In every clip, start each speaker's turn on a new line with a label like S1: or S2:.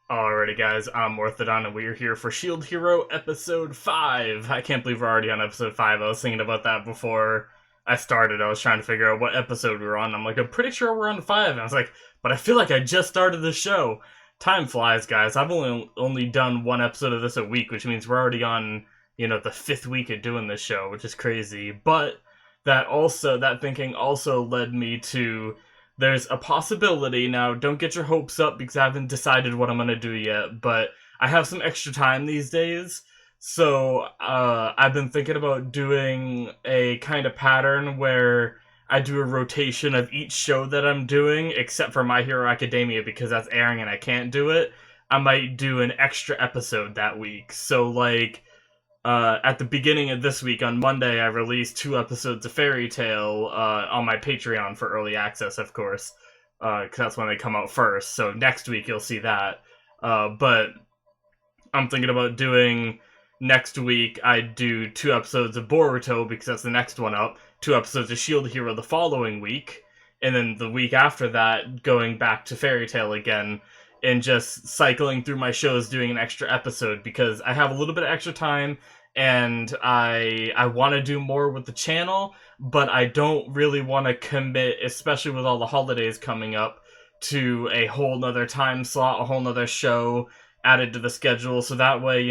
S1: Alrighty, guys, I'm Morthadon, and we are here for Shield Hero Episode 5. I can't believe we're already on Episode 5. I was thinking about that before I started. I was trying to figure out what episode we were on. I'm like, I'm pretty sure we're on 5. And I was like, but I feel like I just started the show. Time flies, guys. I've only done one episode of this a week, which means we're already on, the 5th week of doing this show, which is crazy. But that thinking also led me to there's a possibility. Now, don't get your hopes up because I haven't decided what I'm going to do yet, but I have some extra time these days. So, I've been thinking about doing a kind of pattern where I do a rotation of each show that I'm doing, except for My Hero Academia because that's airing and I can't do it. I might do an extra episode that week. So, like, at the beginning of this week, on Monday, I released 2 episodes of Fairy Tail on my Patreon for early access, of course, because that's when they come out first. So next week you'll see that. But I'm thinking about doing next week. I do 2 episodes of Boruto because that's the next one up. 2 episodes of Shield Hero the following week, and then the week after that, going back to Fairy Tail again. And just cycling through my shows, doing an extra episode because I have a little bit of extra time, and I want to do more with the channel, but I don't really want to commit, especially with all the holidays coming up, to a whole nother time slot, a whole nother show added to the schedule. So that way,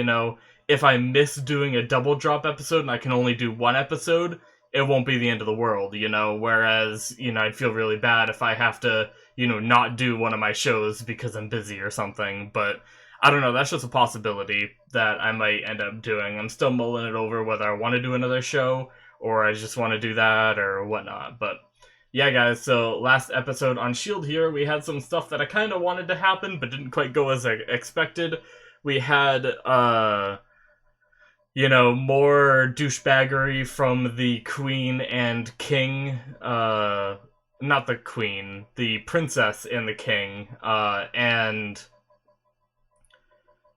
S1: if I miss doing a double drop episode and I can only do one episode, it won't be the end of the world, Whereas, I'd feel really bad if I have to, not do one of my shows because I'm busy or something. But I don't know, that's just a possibility that I might end up doing. I'm still mulling it over whether I want to do another show or I just want to do that or whatnot. But yeah, guys, so last episode on Shield here, we had some stuff that I kind of wanted to happen but didn't quite go as I expected. We had, more douchebaggery from the queen and king, not the queen, the princess and the king, and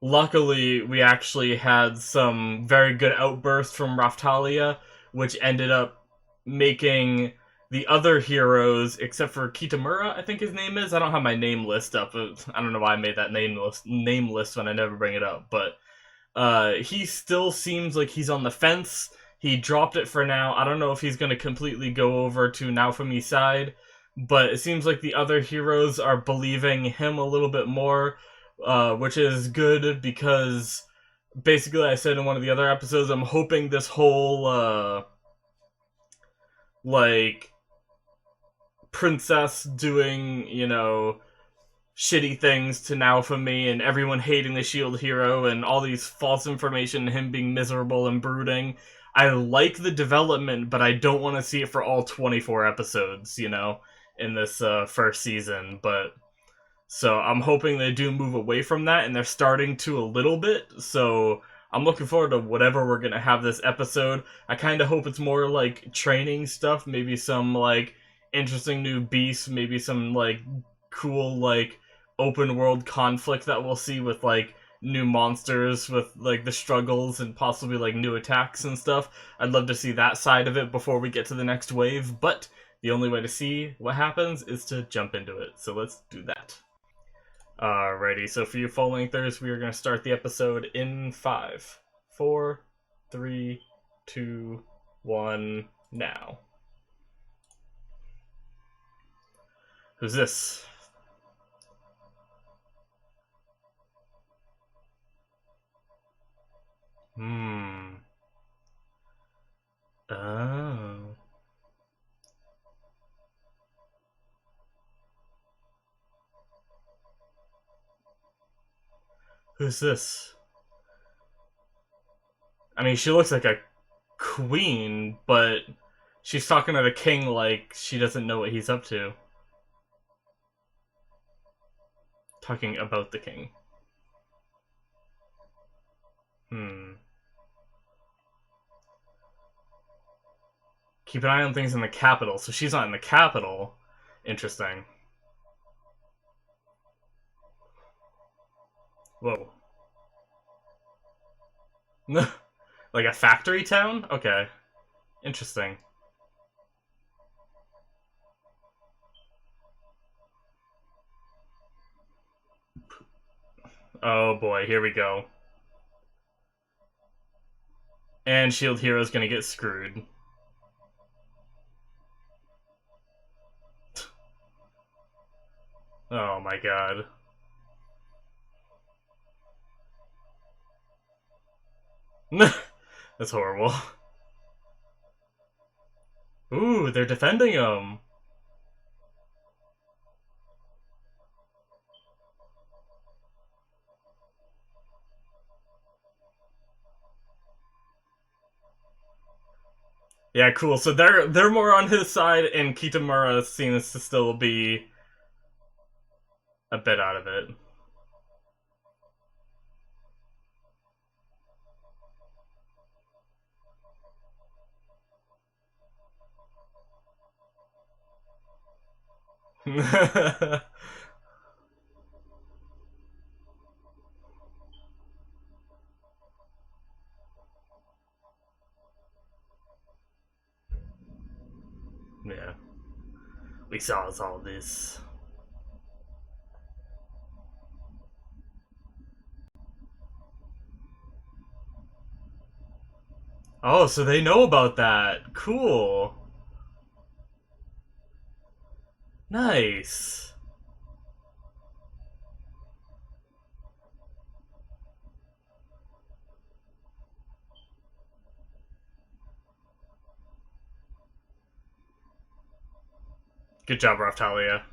S1: luckily we actually had some very good outbursts from Raftalia, which ended up making the other heroes, except for Kitamura, I think his name is. I don't have my name list up. I don't know why I made that name list when I never bring it up, but he still seems like he's on the fence. He dropped it for now. I don't know if he's going to completely go over to Naofumi's side, but it seems like the other heroes are believing him a little bit more, which is good because basically I said in one of the other episodes, I'm hoping this whole, like, princess doing, shitty things to Naofumi and everyone hating the shield hero and all these false information, him being miserable and brooding. I like the development, but I don't want to see it for all 24 episodes, in this first season. But so I'm hoping they do move away from that, and they're starting to a little bit. So I'm looking forward to whatever we're gonna have this episode. I kind of hope it's more like training stuff, maybe some like interesting new beasts, maybe some like cool like open world conflict that we'll see with like new monsters with like the struggles and possibly like new attacks and stuff. I'd love to see that side of it before we get to the next wave, but the only way to see what happens is to jump into it. So let's do that. Alrighty, so for you full lengthers, we are going to start the episode in 5, 4, 3, 2, 1, now. Who's this? Oh. Who's this? I mean, she looks like a queen, but she's talking to the king like she doesn't know what he's up to. Talking about the king. Keep an eye on things in the capital. So she's not in the capital. Interesting. Whoa. Like a factory town? Okay. Interesting. Oh boy, here we go. And Shield Hero's gonna get screwed. Oh my god. That's horrible. Ooh, they're defending him. Yeah, cool. So they're more on his side, and Kitamura seems to still be a bit out of it. Yeah, we saw all this. Oh, so they know about that. Cool. Nice. Good job, Raftalia.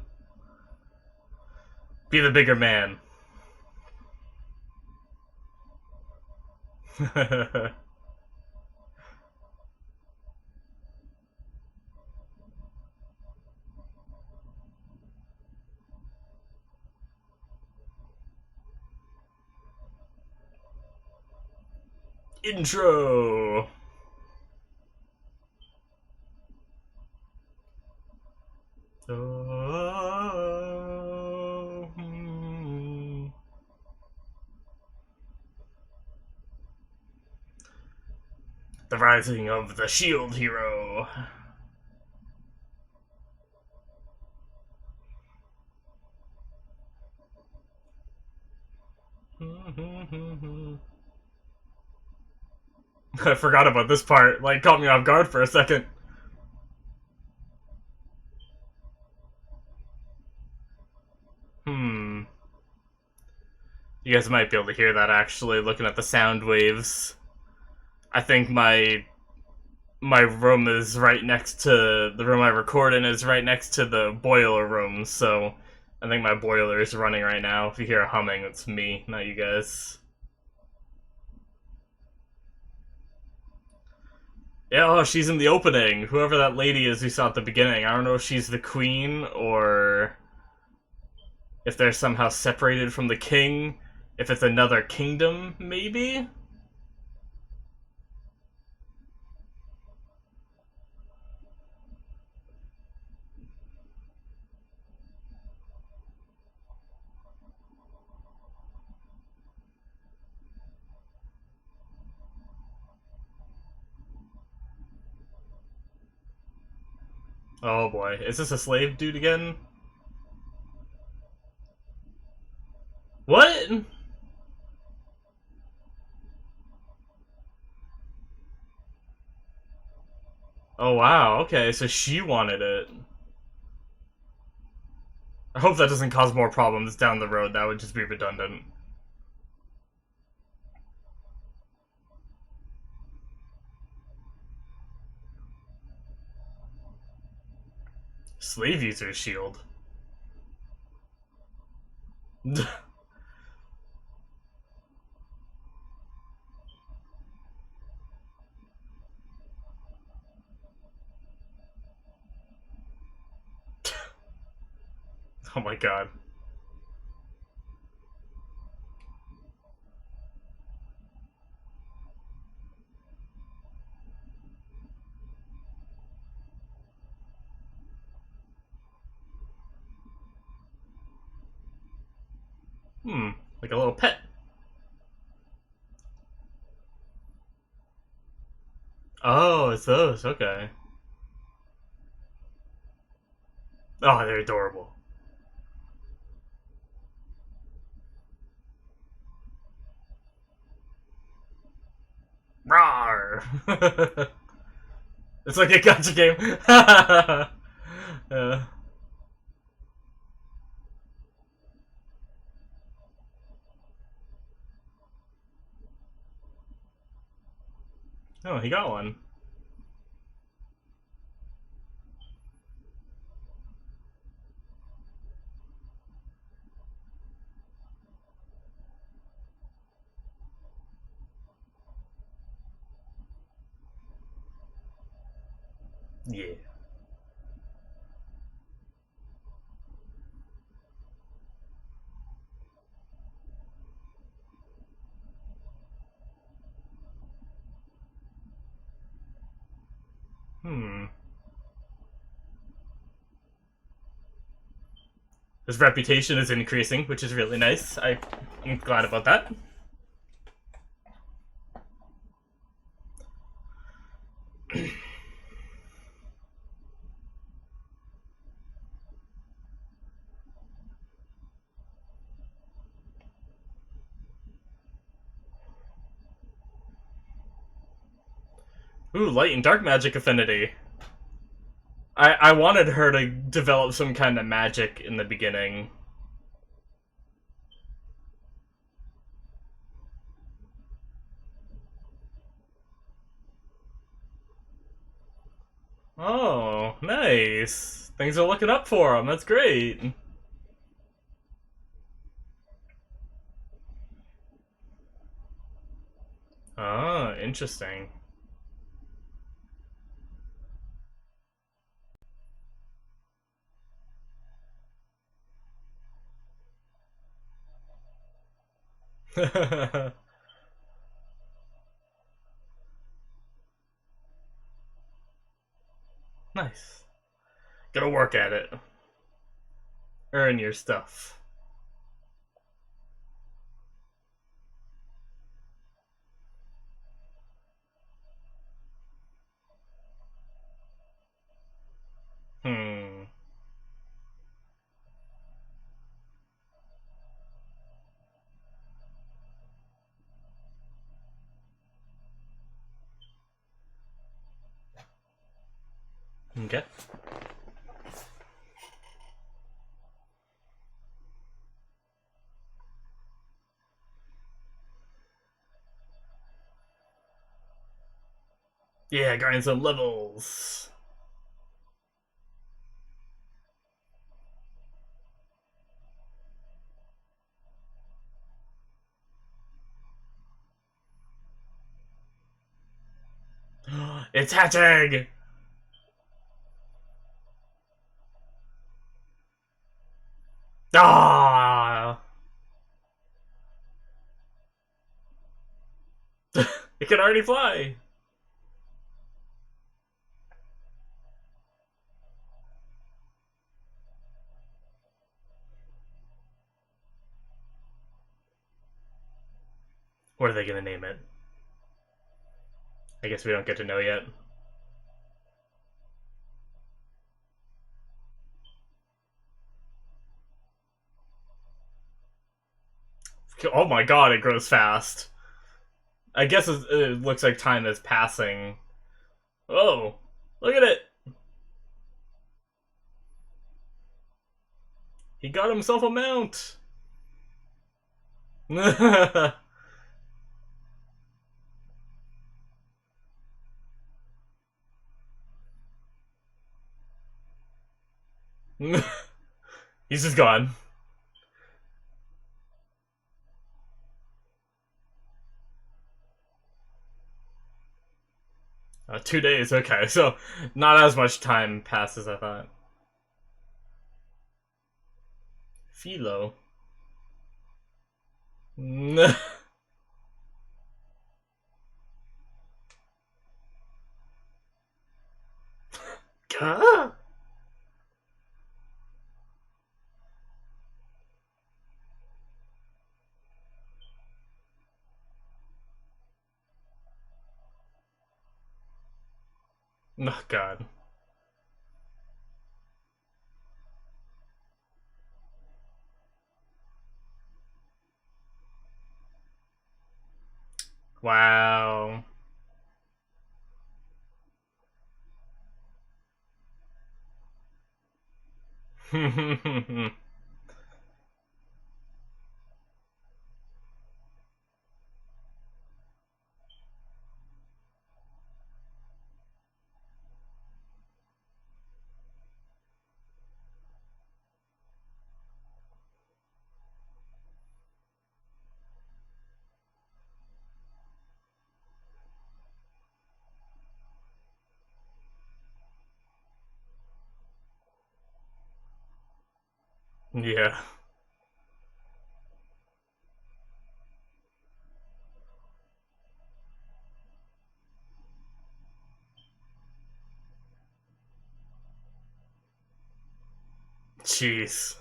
S1: Be the bigger man. Intro. Oh, The rising of the Shield Hero. I forgot about this part. Like, caught me off guard for a second. Hmm. You guys might be able to hear that actually, looking at the sound waves. I think my room is right next to the room I record in is right next to the boiler room, so I think my boiler is running right now. If you hear a humming, it's me, not you guys. Yeah, oh, she's in the opening. Whoever that lady is we saw at the beginning. I don't know if she's the queen or if they're somehow separated from the king. If it's another kingdom, maybe? Oh boy. Is this a slave dude again? What? Oh wow, okay, so she wanted it. I hope that doesn't cause more problems down the road. That would just be redundant. Slave user's shield. Oh my god. Hmm, like a little pet. Oh, it's those, okay. Oh, they're adorable. It's like a gotcha game. Oh, he got one. Yeah. Hmm. His reputation is increasing, which is really nice. I'm glad about that. Ooh, light and dark magic affinity. I wanted her to develop some kind of magic in the beginning. Oh, nice. Things are looking up for him. That's great. Oh, interesting. Nice. Gotta work at it. Earn your stuff. Hmm. Okay. Yeah, grind some levels. It's hatching! Ah! It can already fly! What are they gonna name it? I guess we don't get to know yet. Oh my god, it grows fast. I guess it looks like time is passing. Oh, look at it! He got himself a mount! He's just gone. 2 days, okay, so not as much time passed as I thought. Philo. Gah! Oh god. Wow. Yeah. Jeez.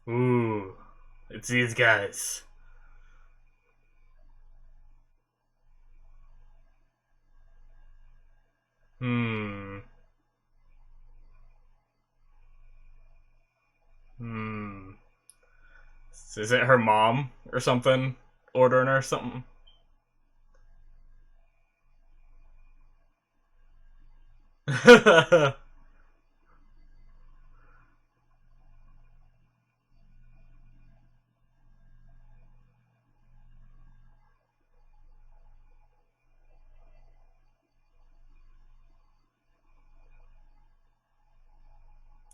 S1: Ooh. It's these guys. Hmm. Hmm. Is it her mom or something? Ordering her something?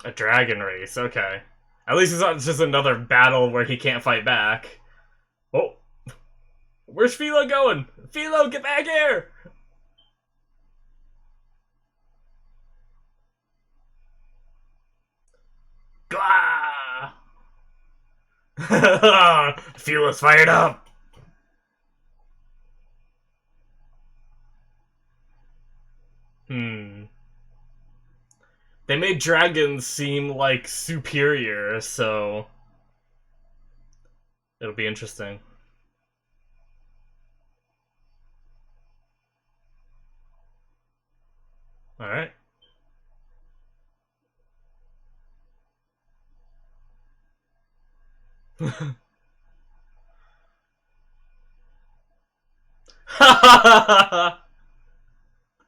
S1: A dragon race, okay. At least it's not just another battle where he can't fight back. Oh, where's Philo going? Philo, get back here! Gah! Philo's fired up! Hmm. They made dragons seem like superior, so it'll be interesting. Alright.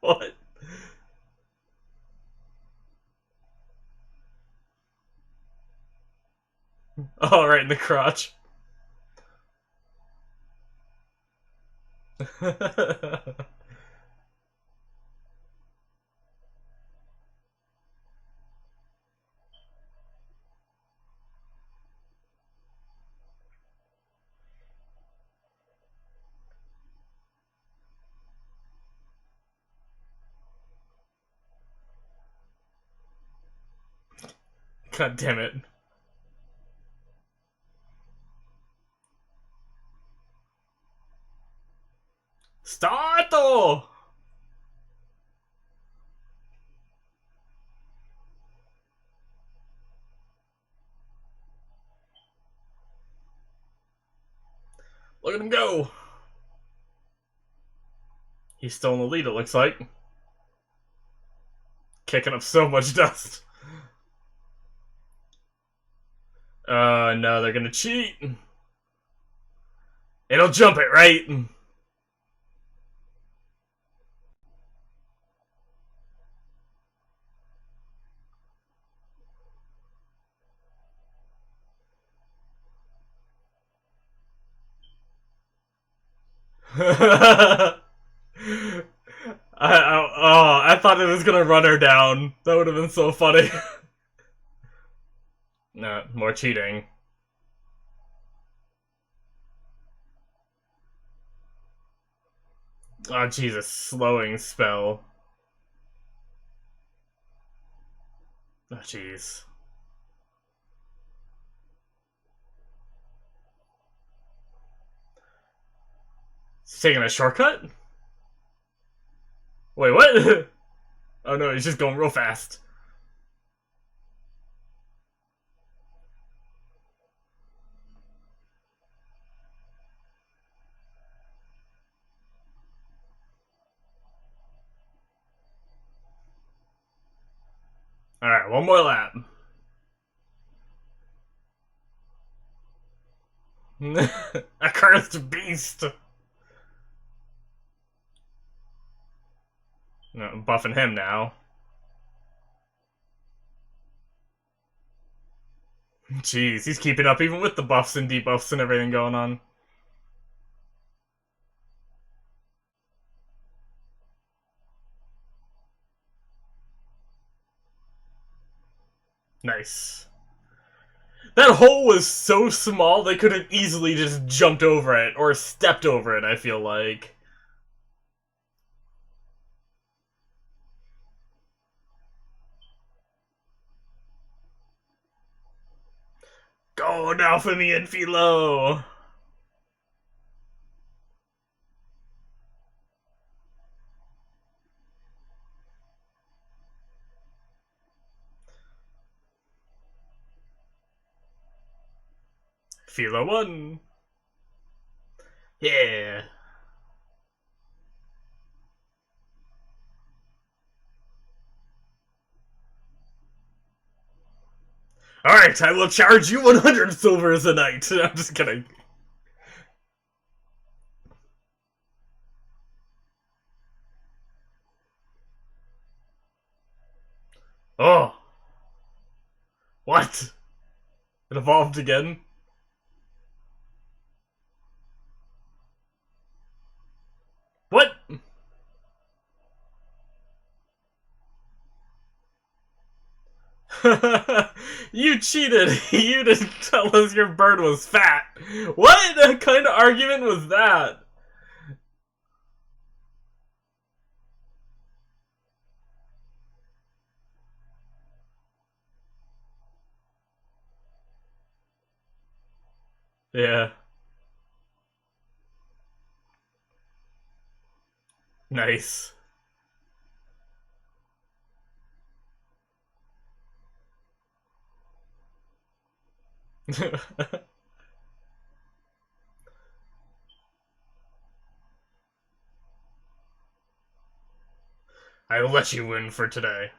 S1: What? Oh, right in the crotch. God damn it. Starto! Look at him go! He's still in the lead, it looks like. Kicking up so much dust. No, they're gonna cheat. It'll jump it, right? I thought it was gonna run her down. That would have been so funny. No, more cheating. Oh, Jesus, slowing spell. Oh, jeez. He's taking a shortcut? Wait, what? Oh no, he's just going real fast. Alright, one more lap. A cursed beast! No, I'm buffing him now. Jeez, he's keeping up even with the buffs and debuffs and everything going on. Nice. That hole was so small they could have easily just jumped over it or stepped over it, I feel like. Go now for me and Philo! Philo won. Yeah. Alright, I will charge you 100 silvers a night. I'm just kidding. Oh. What? It evolved again? What? You cheated. You didn't tell us your bird was fat. What kind of argument was that? Yeah. Nice. I will let you win for today.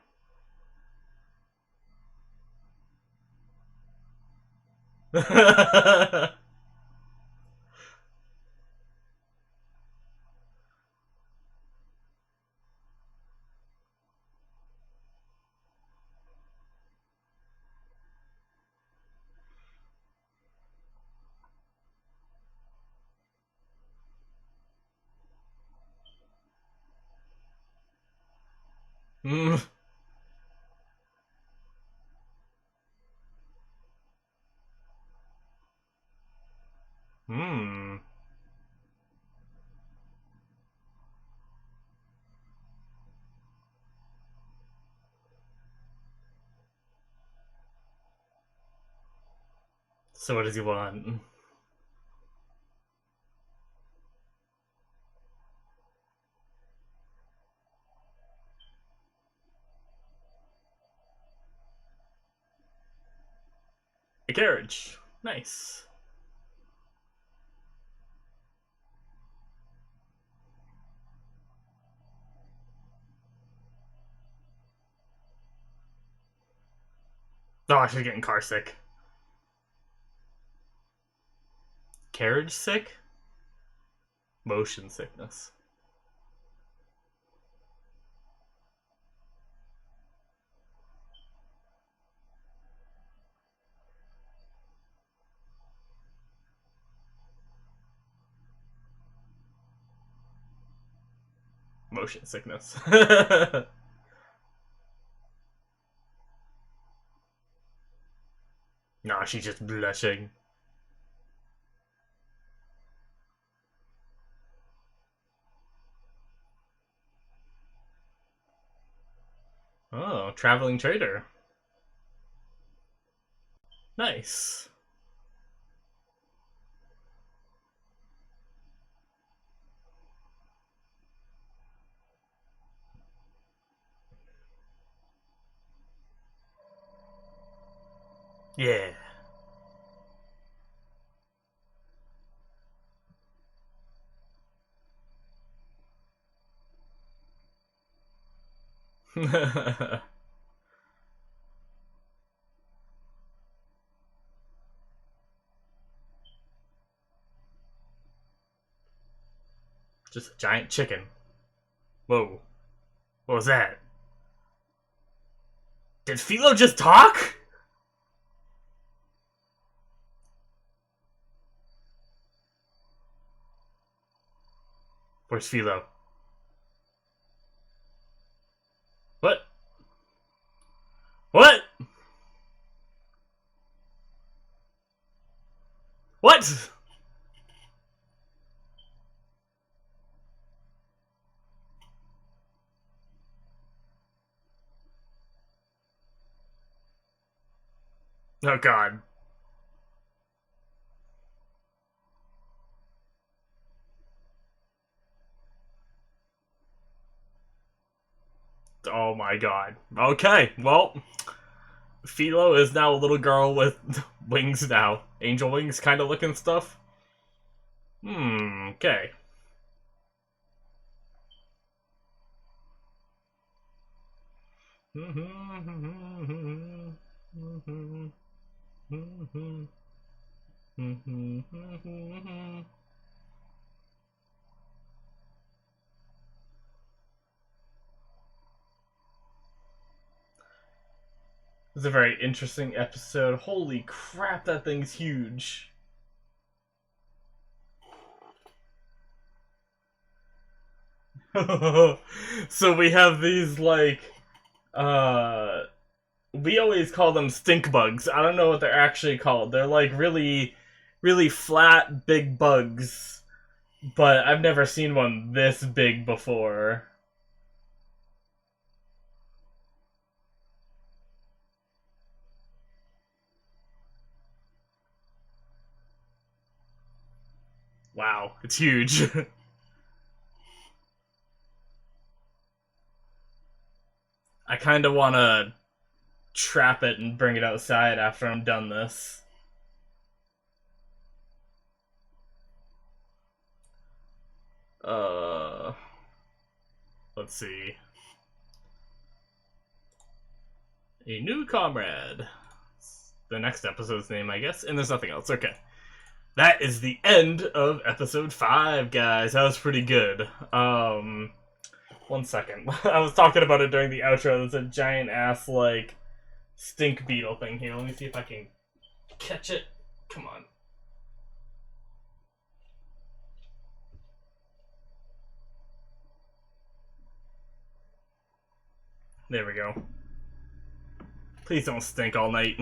S1: Hmm. Hmm. So what does he want? A carriage. Nice. Oh, she's getting car sick. Carriage sick? Motion sickness. Motion sickness. Nah, she's just blushing. Oh, traveling trader. Nice. Yeah. Just a giant chicken. Whoa. What was that? Did Philo just talk? Where's Philo? What? What? What? Oh god. Oh my god. Okay, well, Philo is now a little girl with wings now. Angel wings kind of looking stuff. Okay. It's a very interesting episode. Holy crap, that thing's huge. So we have these, like, we always call them stink bugs. I don't know what they're actually called. They're, like, really, really flat, big bugs. But I've never seen one this big before. Wow, it's huge. I kind of want to trap it and bring it outside after I'm done this. Let's see. A new comrade. The next episode's name, I guess, and there's nothing else. Okay. That is the end of episode 5, guys. That was pretty good. 1 second. I was talking about it during the outro. There's a giant ass, like, stink beetle thing here. Let me see if I can catch it. Come on. There we go. Please don't stink all night.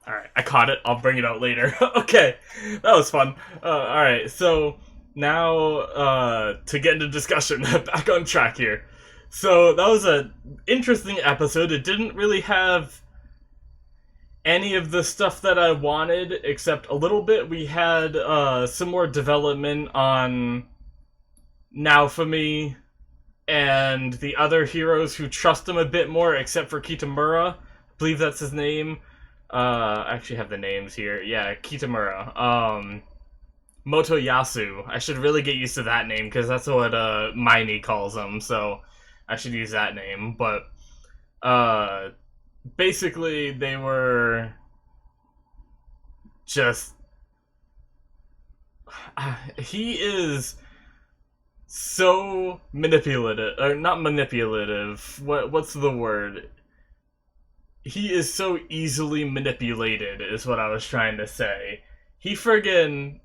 S1: Alright, I caught it. I'll bring it out later. Okay, that was fun. Alright, so now to get into discussion, back on track here. So that was an interesting episode. It didn't really have any of the stuff that I wanted, except a little bit. We had some more development on Naofumi and the other heroes who trust him a bit more, except for Kitamura. I believe that's his name. I actually have the names here. Yeah, Kitamura. Motoyasu. I should really get used to that name, because that's what Miney calls him, so I should use that name. But, basically, they were just... he is so manipulative, or not manipulative, what's the word? He is so easily manipulated, is what I was trying to say. He friggin',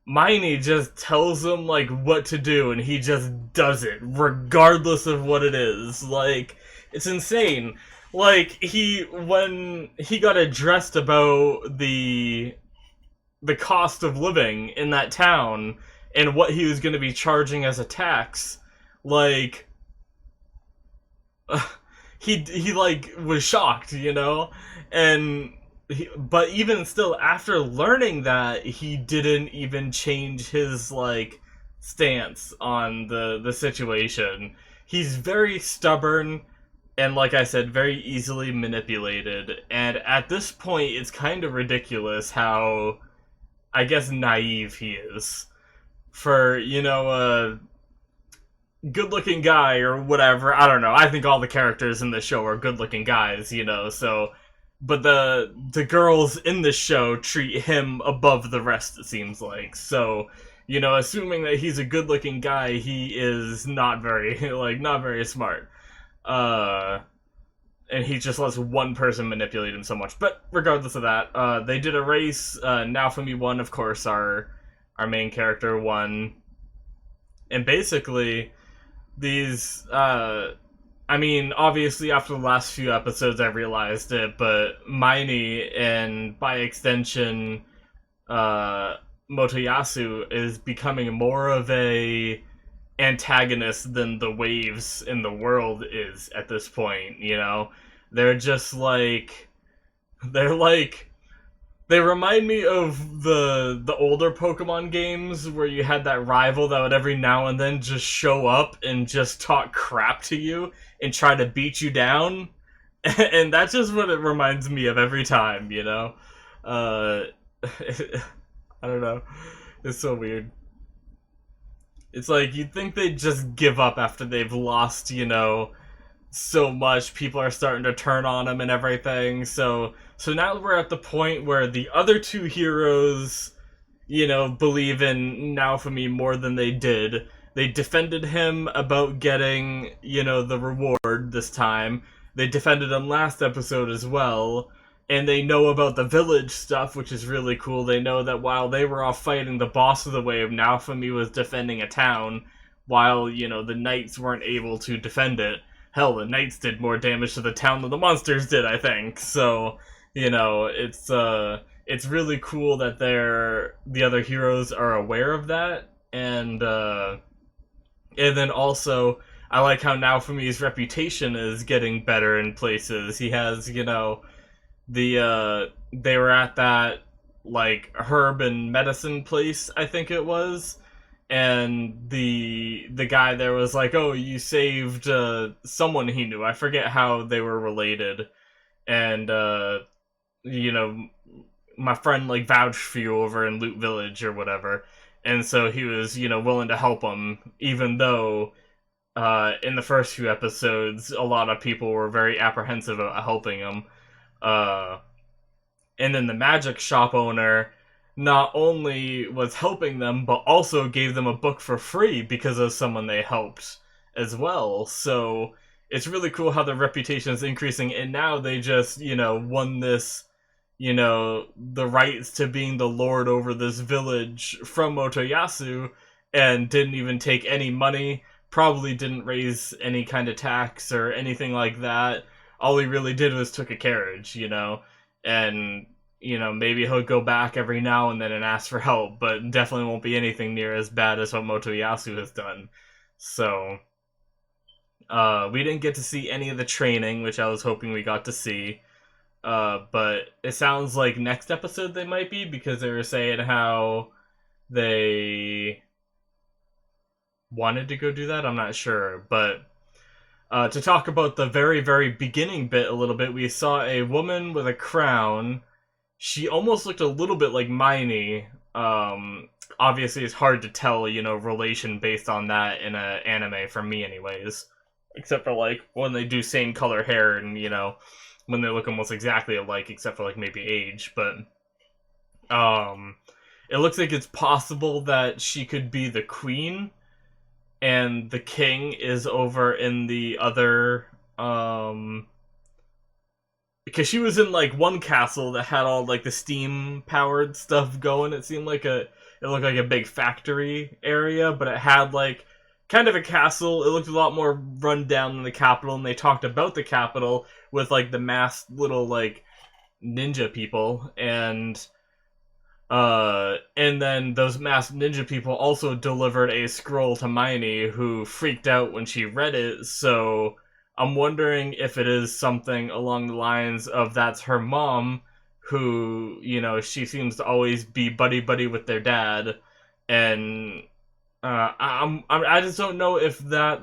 S1: Miney just tells him, like, what to do, and he just does it, regardless of what it is. Like, it's insane. Like, when he got addressed about the cost of living in that town, and what he was going to be charging as a tax, like, he like, was shocked, you know? And, but even still, after learning that, he didn't even change his, like, stance on the situation. He's very stubborn, and like I said, very easily manipulated, and at this point, it's kind of ridiculous how, I guess, naive he is. For, you know, a good-looking guy or whatever. I don't know. I think all the characters in the show are good-looking guys, you know, so... But the girls in the show treat him above the rest, it seems like. So, assuming that he's a good-looking guy, he is not very not very smart. Uh, and he just lets one person manipulate him so much. But regardless of that, they did a race. Naofumi won, of course. Our main character won, and basically these. I mean, obviously, after the last few episodes, I realized it, but Maini, and by extension, Motoyasu, is becoming more of a antagonist than the waves in the world is at this point. They're just they're like they remind me of the older Pokemon games where you had that rival that would every now and then just show up and just talk crap to you and try to beat you down. And that's just what it reminds me of every time. I don't know. It's so weird. It's like you'd think they'd just give up after they've lost, so much. People are starting to turn on them and everything. So now we're at the point where the other two heroes, believe in Naofumi more than they did. They defended him about getting, the reward this time. They defended him last episode as well. And they know about the village stuff, which is really cool. They know that while they were off fighting the boss of the wave, Naofumi was defending a town, while, the knights weren't able to defend it. Hell, the knights did more damage to the town than the monsters did, I think. So, it's really cool that the other heroes are aware of that. And then also, I like how Naofumi's reputation is getting better in places. He has, they were at that herb and medicine place, I think it was, and the guy there was like, "Oh, you saved someone he knew." I forget how they were related, and my friend vouched for you over in Loot Village or whatever, and so he was willing to help him, even though in the first few episodes a lot of people were very apprehensive about helping him. And then the magic shop owner not only was helping them, but also gave them a book for free because of someone they helped as well. So it's really cool how their reputation is increasing, and now they just, won this, the rights to being the lord over this village from Motoyasu, and didn't even take any money, probably didn't raise any kind of tax or anything like that. All he really did was took a carriage, and, maybe he'll go back every now and then and ask for help, but definitely won't be anything near as bad as what Motoyasu has done. So, we didn't get to see any of the training, which I was hoping we got to see, but it sounds like next episode they might be, because they were saying how they wanted to go do that. I'm not sure, but to talk about the very, very beginning bit a little bit, we saw a woman with a crown. She almost looked a little bit like Maini. Obviously, it's hard to tell, relation based on that in an anime, for me anyways. Except for, when they do same color hair and, when they look almost exactly alike, except for, maybe age. But, it looks like it's possible that she could be the queen, and the king is over in the other, because she was in, one castle that had all, the steam-powered stuff going. It seemed like it looked like a big factory area, but it had, kind of a castle. It looked a lot more run down than the capital, and they talked about the capital with, the masked little, ninja people, and then those masked ninja people also delivered a scroll to Maini, who freaked out when she read it, so I'm wondering if it is something along the lines of that's her mom, who, she seems to always be buddy-buddy with their dad, and I just don't know if that,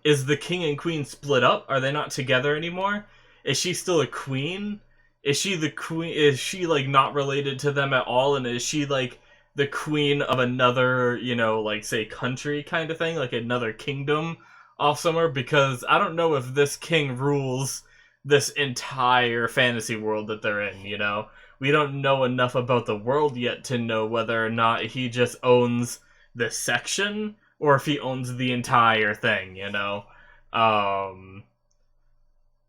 S1: is the king and queen split up? Are they not together anymore? Is she still a queen? Is she the queen? Is she, not related to them at all? And is she, the queen of another, say, country kind of thing? Another kingdom off somewhere? Because I don't know if this king rules this entire fantasy world that they're in, we don't know enough about the world yet to know whether or not he just owns this section or if he owns the entire thing, you know? Um,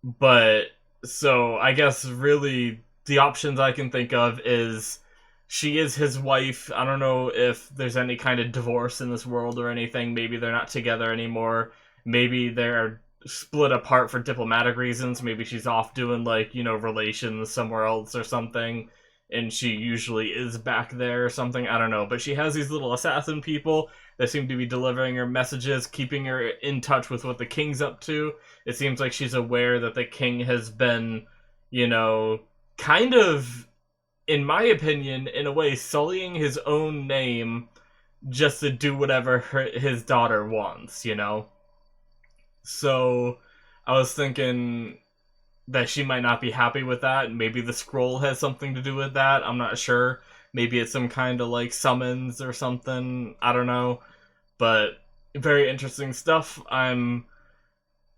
S1: but, so, I guess really the options I can think of is she is his wife. I don't know if there's any kind of divorce in this world or anything. Maybe they're not together anymore. Maybe they're split apart for diplomatic reasons. Maybe she's off doing, like, you know, relations somewhere else or something, and she usually is back there or something. I don't know. But she has these little assassin people that seem to be delivering her messages, keeping her in touch with what the king's up to. It seems like she's aware that the king has been, you know, kind of, in my opinion, in a way, sullying his own name just to do whatever his daughter wants, you know? So, I was thinking that she might not be happy with that. Maybe the scroll has something to do with that. I'm not sure. Maybe it's some kind of, like, summons or something. I don't know. But, very interesting stuff. And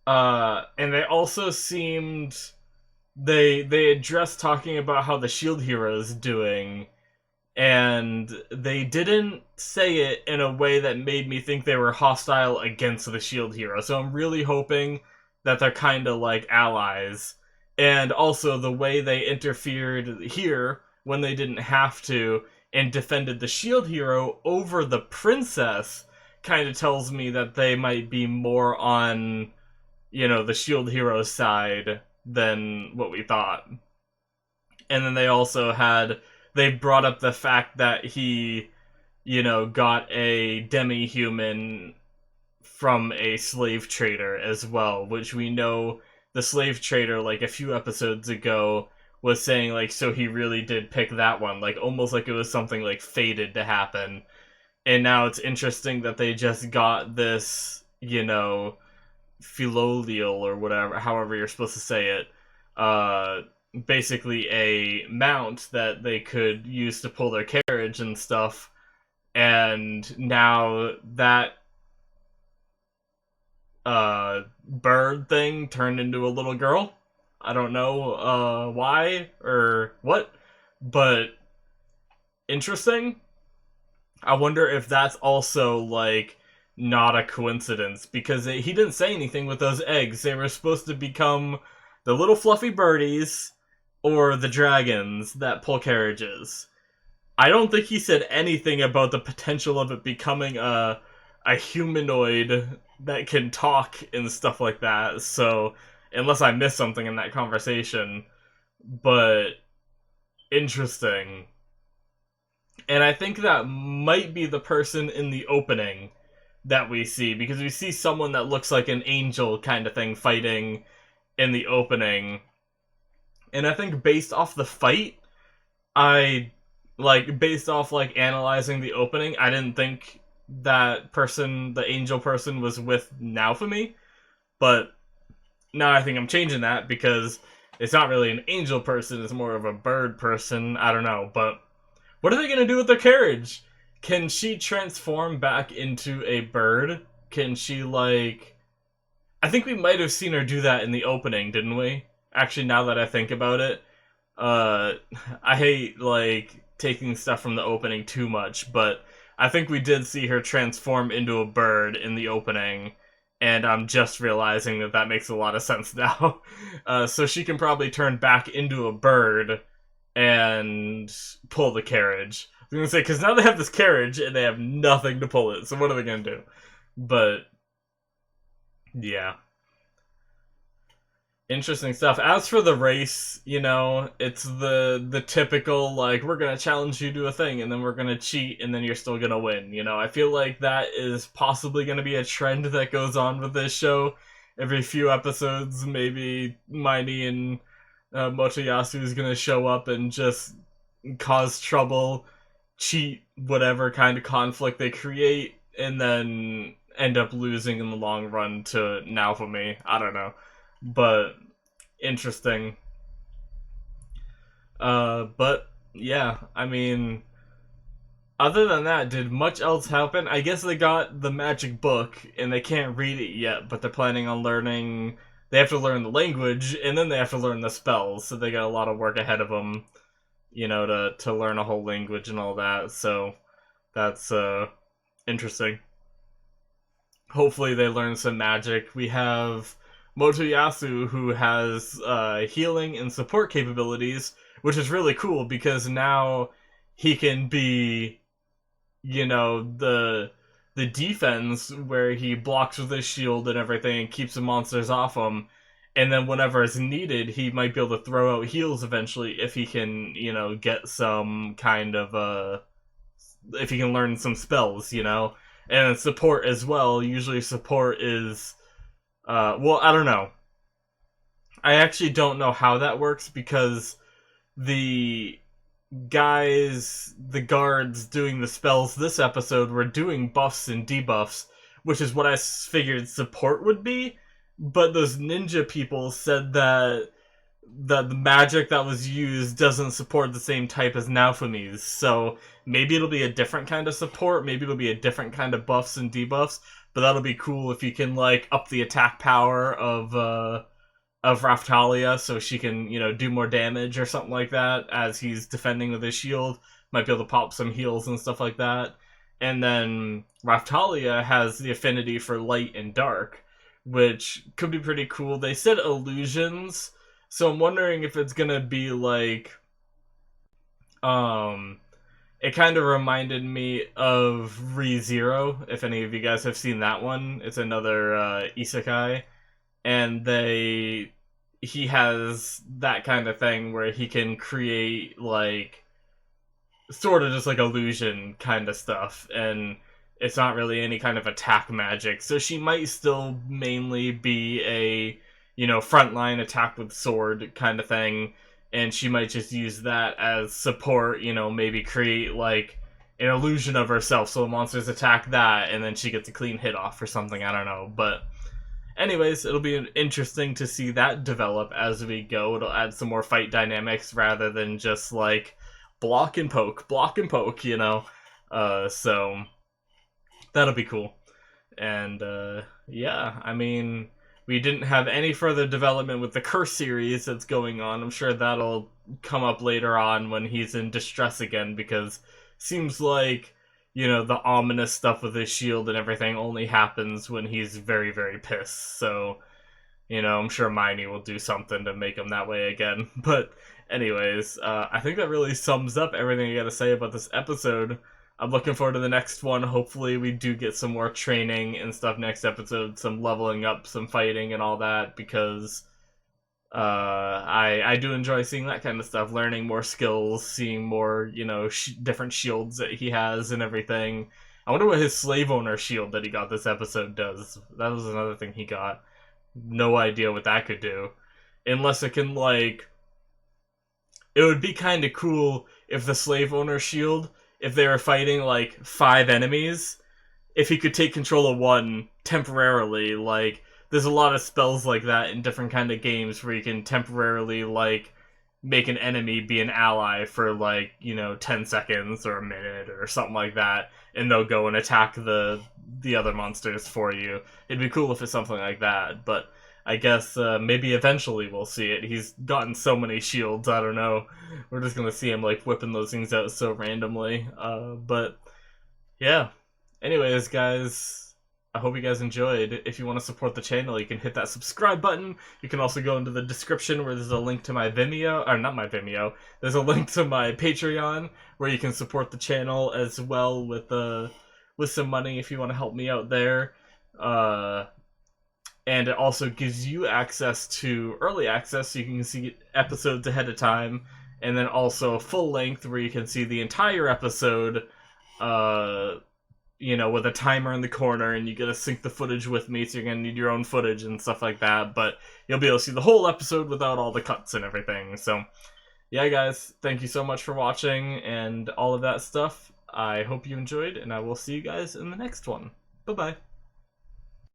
S1: they also seemed... They addressed talking about how the shield hero is doing, and they didn't say it in a way that made me think they were hostile against the shield hero. So I'm really hoping that they're kind of like allies. And also the way they interfered here when they didn't have to and defended the shield hero over the princess kind of tells me that they might be more on, you know, the shield hero side than what we thought. And then they brought up the fact that he, you know, got a demi-human from a slave trader as well, which we know the slave trader, like, a few episodes ago was saying, like, so he really did pick that one, like, almost like it was something, like, fated to happen. And now it's interesting that they just got this, you know, filolial or whatever, however you're supposed to say it, basically a mount that they could use to pull their carriage and stuff, and now that bird thing turned into a little girl. I don't know why or what, but interesting. I wonder if that's also, like, not a coincidence, because he didn't say anything with those eggs. They were supposed to become the little fluffy birdies or the dragons that pull carriages. I don't think he said anything about the potential of it becoming a humanoid that can talk and stuff like that. So, unless I missed something in that conversation, but interesting. And I think that might be the person in the opening that we see, because we see someone that looks like an angel kind of thing fighting in the opening. And I think based off the fight, based off, like, analyzing the opening, I didn't think that person, the angel person, was with Naofumi. But now I think I'm changing that, because it's not really an angel person, it's more of a bird person. I don't know, but what are they going to do with their carriage? Can she transform back into a bird? Can she, like... I think we might have seen her do that in the opening, didn't we? Actually, now that I think about it. I hate, like, taking stuff from the opening too much, but I think we did see her transform into a bird in the opening, and I'm just realizing that that makes a lot of sense now. So she can probably turn back into a bird and pull the carriage. I was gonna say, because now they have this carriage and they have nothing to pull it, so what are they gonna do? But yeah, interesting stuff. As for the race, you know, it's the typical, like, we're gonna challenge you to a thing and then we're gonna cheat and then you're still gonna win, you know. I feel like that is possibly gonna be a trend that goes on with this show. Every few episodes, maybe Miney and Motoyasu is gonna show up and just cause trouble, cheat, whatever kind of conflict they create, and then end up losing in the long run to Naofumi. I don't know. But interesting. But yeah, I mean, other than that, did much else happen? I guess they got the magic book and they can't read it yet, but they're planning on learning. They have to learn the language and then they have to learn the spells, so they got a lot of work ahead of them. you know, to learn a whole language and all that. So that's interesting. Hopefully they learn some magic. We have Motoyasu, who has healing and support capabilities, which is really cool because now he can be, you know, the defense where he blocks with his shield and everything and keeps the monsters off him. And then whenever it's needed, he might be able to throw out heals eventually if he can, you know, get some kind of if he can learn some spells, you know. And support as well. Usually support is well, I don't know. I actually don't know how that works because the the guards doing the spells this episode were doing buffs and debuffs, which is what I figured support would be. But those ninja people said that the magic that was used doesn't support the same type as Naofumi's. So maybe it'll be a different kind of support. Maybe it'll be a different kind of buffs and debuffs. But that'll be cool if you can like up the attack power of Raftalia so she can, you know, do more damage or something like that as he's defending with his shield. Might be able to pop some heals and stuff like that. And then Raftalia has the affinity for light and dark, which could be pretty cool. They said illusions, so I'm wondering if it's gonna be like it kind of reminded me of ReZero, if any of you guys have seen that one. It's another isekai, and he has that kind of thing where he can create like sort of just like illusion kind of stuff, and it's not really any kind of attack magic, so she might still mainly be a, you know, frontline attack with sword kind of thing, and she might just use that as support, you know, maybe create like an illusion of herself so monsters attack that and then she gets a clean hit off or something, I don't know. But anyways, it'll be interesting to see that develop as we go. It'll add some more fight dynamics rather than just like block and poke, you know. So that'll be cool. And yeah, I mean, we didn't have any further development with the Curse series that's going on. I'm sure that'll come up later on when he's in distress again, because seems like, you know, the ominous stuff with his shield and everything only happens when he's very, very pissed. So, you know, I'm sure Miney will do something to make him that way again. But anyways, I think that really sums up everything I gotta say about this episode. I'm looking forward to the next one. Hopefully we do get some more training and stuff next episode, some leveling up, some fighting and all that, because I do enjoy seeing that kind of stuff, learning more skills, seeing more, you know, different shields that he has and everything. I wonder what his slave owner shield that he got this episode does. That was another thing he got. No idea what that could do. Unless it can, like... It would be kind of cool if the slave owner shield, if they were fighting, like, 5 enemies, if he could take control of one temporarily. Like, there's a lot of spells like that in different kind of games where you can temporarily, like, make an enemy be an ally for, like, you know, 10 seconds or a minute or something like that, and they'll go and attack the other monsters for you. It'd be cool if it's something like that, but I guess maybe eventually we'll see it. He's gotten so many shields, I don't know. We're just gonna see him, like, whipping those things out so randomly. But, yeah. Anyways, guys, I hope you guys enjoyed. If you want to support the channel, you can hit that subscribe button. You can also go into the description where there's a link to my Vimeo, or not my Vimeo, there's a link to my Patreon where you can support the channel as well with some money if you want to help me out there. And it also gives you access to early access, so you can see episodes ahead of time, and then also full length where you can see the entire episode, you know, with a timer in the corner, and you gotta sync the footage with me, so you're gonna need your own footage and stuff like that, but you'll be able to see the whole episode without all the cuts and everything. So, yeah, guys, thank you so much for watching, and all of that stuff. I hope you enjoyed, and I will see you guys in the next one. Bye-bye.